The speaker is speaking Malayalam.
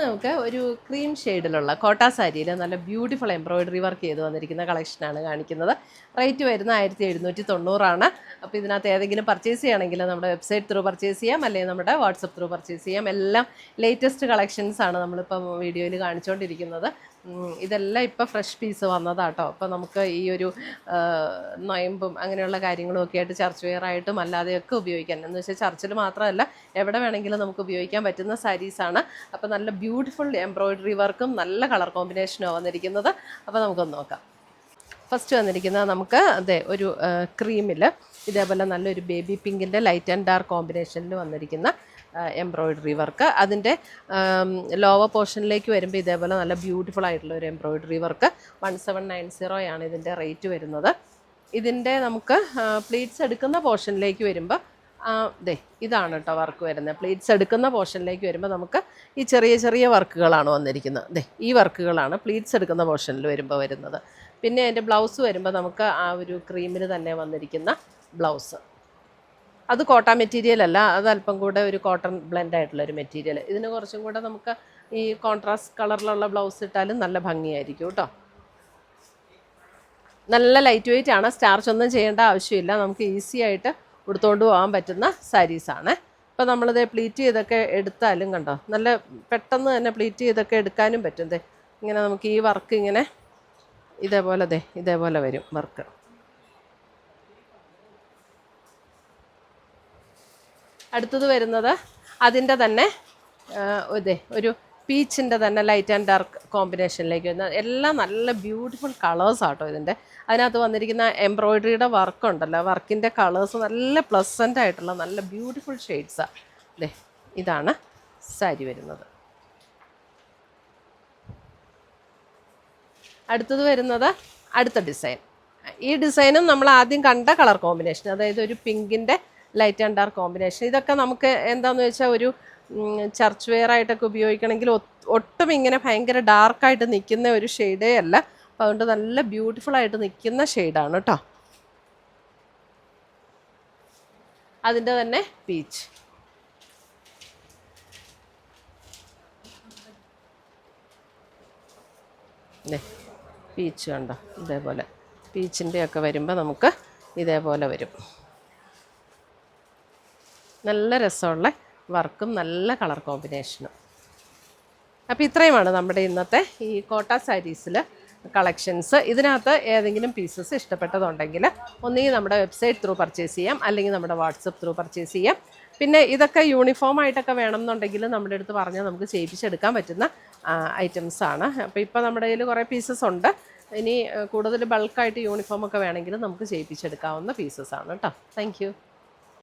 നമുക്ക് ഒരു ക്രീം ഷെയ്ഡിലുള്ള കോട്ട സാരിയിൽ നല്ല ബ്യൂട്ടിഫുൾ എംബ്രോയിഡറി വർക്ക് ചെയ്ത് വന്നിരിക്കുന്ന കളക്ഷനാണ് കാണിക്കുന്നത്. റേറ്റ് വരുന്ന 1790. അപ്പോൾ ഇതിനകത്ത് ഏതെങ്കിലും പർച്ചേസ് ചെയ്യണമെങ്കിൽ നമ്മുടെ വെബ്സൈറ്റ് ത്രൂ പർച്ചേസ് ചെയ്യാം, അല്ലെങ്കിൽ നമ്മുടെ വാട്സപ്പ് ത്രൂ പർച്ചേസ് ചെയ്യാം. എല്ലാം ലേറ്റസ്റ്റ് കളക്ഷൻസാണ് നമ്മളിപ്പം വീഡിയോയിൽ കാണിച്ചുകൊണ്ടിരിക്കുന്നത്. ഇതെല്ലാം ഇപ്പോൾ ഫ്രഷ് പീസ് വന്നതാട്ടോ. അപ്പോൾ നമുക്ക് ഈ ഒരു നൊയമ്പും അങ്ങനെയുള്ള കാര്യങ്ങളും ഒക്കെ ആയിട്ട് ചർച്ച് വെയർ ആയിട്ടും അല്ലാതെയൊക്കെ ഉപയോഗിക്കാൻ, എന്ന് വെച്ചാൽ ചർച്ചിൽ മാത്രമല്ല എവിടെ വേണമെങ്കിലും നമുക്ക് ഉപയോഗിക്കാൻ പറ്റുന്ന സാരീസാണ്. അപ്പോൾ നല്ല ബ്യൂട്ടിഫുൾ എംബ്രോയിഡറി വർക്കും നല്ല കളർ കോമ്പിനേഷനും വന്നിരിക്കുന്നത്. അപ്പോൾ നമുക്കൊന്ന് നോക്കാം. ഫസ്റ്റ് വന്നിരിക്കുന്നത് നമുക്ക് അതെ ഒരു ക്രീമിൽ ഇതേപോലെ നല്ലൊരു ബേബി പിങ്കിൻ്റെ ലൈറ്റ് ആൻഡ് ഡാർക്ക് കോമ്പിനേഷനിൽ വന്നിരിക്കുന്ന എംബ്രോയിഡറി വർക്ക്. അതിൻ്റെ ലോവർ പോർഷനിലേക്ക് വരുമ്പോൾ ഇതേപോലെ നല്ല ബ്യൂട്ടിഫുൾ ആയിട്ടുള്ള ഒരു എംബ്രോയിഡറി വർക്ക്. 1790 ആണ് ഇതിൻ്റെ റേറ്റ് വരുന്നത്. ഇതിൻ്റെ നമുക്ക് പ്ലീറ്റ്സ് എടുക്കുന്ന പോർഷനിലേക്ക് വരുമ്പോൾ ഇതാണ് കേട്ടോ വർക്ക് വരുന്നത്. പ്ലീറ്റ്സ് എടുക്കുന്ന പോർഷനിലേക്ക് വരുമ്പോൾ നമുക്ക് ഈ ചെറിയ ചെറിയ വർക്കുകളാണ് വന്നിരിക്കുന്നത്. ഈ വർക്കുകളാണ് പ്ലീറ്റ്സ് എടുക്കുന്ന പോർഷനിൽ വരുമ്പോൾ വരുന്നത്. പിന്നെ അതിൻ്റെ ബ്ലൗസ് വരുമ്പോൾ നമുക്ക് ആ ഒരു ക്രീമിൽ തന്നെ വന്നിരിക്കുന്ന ബ്ലൗസ്. അത് കോട്ടൺ മെറ്റീരിയൽ അല്ല, അത് അല്പം കൂടെ ഒരു കോട്ടൺ ബ്ലെൻഡ് ആയിട്ടുള്ളൊരു മെറ്റീരിയൽ. ഇതിന് കുറച്ചും കൂടെ നമുക്ക് ഈ കോൺട്രാസ്റ്റ് കളറിലുള്ള ബ്ലൗസ് ഇട്ടാലും നല്ല ഭംഗിയായിരിക്കും കേട്ടോ. നല്ല ലൈറ്റ് വെയിറ്റ് ആണ്, സ്റ്റാർച്ച് ഒന്നും ചെയ്യേണ്ട ആവശ്യമില്ല. നമുക്ക് ഈസി ആയിട്ട് ഉടുത്തുകൊണ്ട് പോകാൻ പറ്റുന്ന സാരീസാണ്. ഇപ്പോൾ നമ്മളിത് പ്ലീറ്റ് ചെയ്തൊക്കെ എടുത്താലും കണ്ടോ നല്ല പെട്ടെന്ന് തന്നെ പ്ലീറ്റ് ചെയ്തൊക്കെ എടുക്കാനും പറ്റും. ഇങ്ങനെ നമുക്ക് ഈ വർക്ക് ഇങ്ങനെ ഇതേപോലെ വരും വർക്ക്. അടുത്തത് വരുന്നത് അതിൻ്റെ തന്നെ ഒരു പീച്ചിൻ്റെ തന്നെ ലൈറ്റ് ആൻഡ് ഡാർക്ക് കോമ്പിനേഷനിലേക്ക് വരുന്ന എല്ലാം നല്ല ബ്യൂട്ടിഫുൾ കളേഴ്സാട്ടോ ഇതിൻ്റെ. അതിനകത്ത് വന്നിരിക്കുന്ന എംബ്രോയിഡറിയുടെ വർക്കുണ്ടല്ലോ, വർക്കിൻ്റെ കളേഴ്സ് നല്ല പ്ലസൻ്റ് ആയിട്ടുള്ള നല്ല ബ്യൂട്ടിഫുൾ ഷെയ്ഡ്സാണ്. ഇതാണ് സാരി വരുന്നത്. അടുത്തത് വരുന്നത് അടുത്ത ഡിസൈൻ. ഈ ഡിസൈനും നമ്മൾ ആദ്യം കണ്ട കളർ കോമ്പിനേഷൻ, അതായത് ഒരു പിങ്കിൻ്റെ ലൈറ്റ് ആൻഡ് ഡാർക്ക് കോമ്പിനേഷൻ. ഇതൊക്കെ നമുക്ക് എന്താണെന്ന് വെച്ചാൽ ഒരു ചർച്ച് വെയർ ആയിട്ടൊക്കെ ഉപയോഗിക്കണമെങ്കിൽ ഒട്ടും ഇങ്ങനെ ഭയങ്കര ഡാർക്കായിട്ട് നിൽക്കുന്ന ഒരു ഷെയ്ഡേ അല്ല. അപ്പോൾ അതുകൊണ്ട് നല്ല ബ്യൂട്ടിഫുൾ ആയിട്ട് നിൽക്കുന്ന ഷെയ്ഡാണ് കേട്ടോ. അതിൻ്റെ തന്നെ പീച്ച്. പീച്ച് കണ്ടോ ഇതേപോലെ പീച്ചിൻ്റെയൊക്കെ വരുമ്പോൾ നമുക്ക് ഇതേപോലെ വരും. നല്ല രസമുള്ള വർക്കും നല്ല കളർ കോമ്പിനേഷനും. അപ്പോൾ ഇത്രയുമാണ് നമ്മുടെ ഇന്നത്തെ ഈ കോട്ട സാരീസിൽ കളക്ഷൻസ്. ഇതിനകത്ത് ഏതെങ്കിലും പീസസ് ഇഷ്ടപ്പെട്ടതുണ്ടെങ്കിൽ ഒന്നുകിൽ നമ്മുടെ വെബ്സൈറ്റ് ത്രൂ പർച്ചേസ് ചെയ്യാം, അല്ലെങ്കിൽ നമ്മുടെ വാട്സപ്പ് ത്രൂ പർച്ചേസ് ചെയ്യാം. പിന്നെ ഇതൊക്കെ യൂണിഫോം ആയിട്ടൊക്കെ വേണമെന്നുണ്ടെങ്കിൽ നമ്മുടെ അടുത്ത് പറഞ്ഞാൽ നമുക്ക് ചെയ്യിപ്പിച്ചെടുക്കാൻ പറ്റുന്ന ഐറ്റംസാണ്. അപ്പോൾ ഇപ്പോൾ നമ്മുടെ കയ്യിൽ കുറേ പീസസ് ഉണ്ട്. ഇനി കൂടുതൽ ബൾക്കായിട്ട് യൂണിഫോമൊക്കെ വേണമെങ്കിൽ നമുക്ക് ചെയ്യിപ്പിച്ചെടുക്കാവുന്ന പീസസ്സാണ് കേട്ടോ. താങ്ക്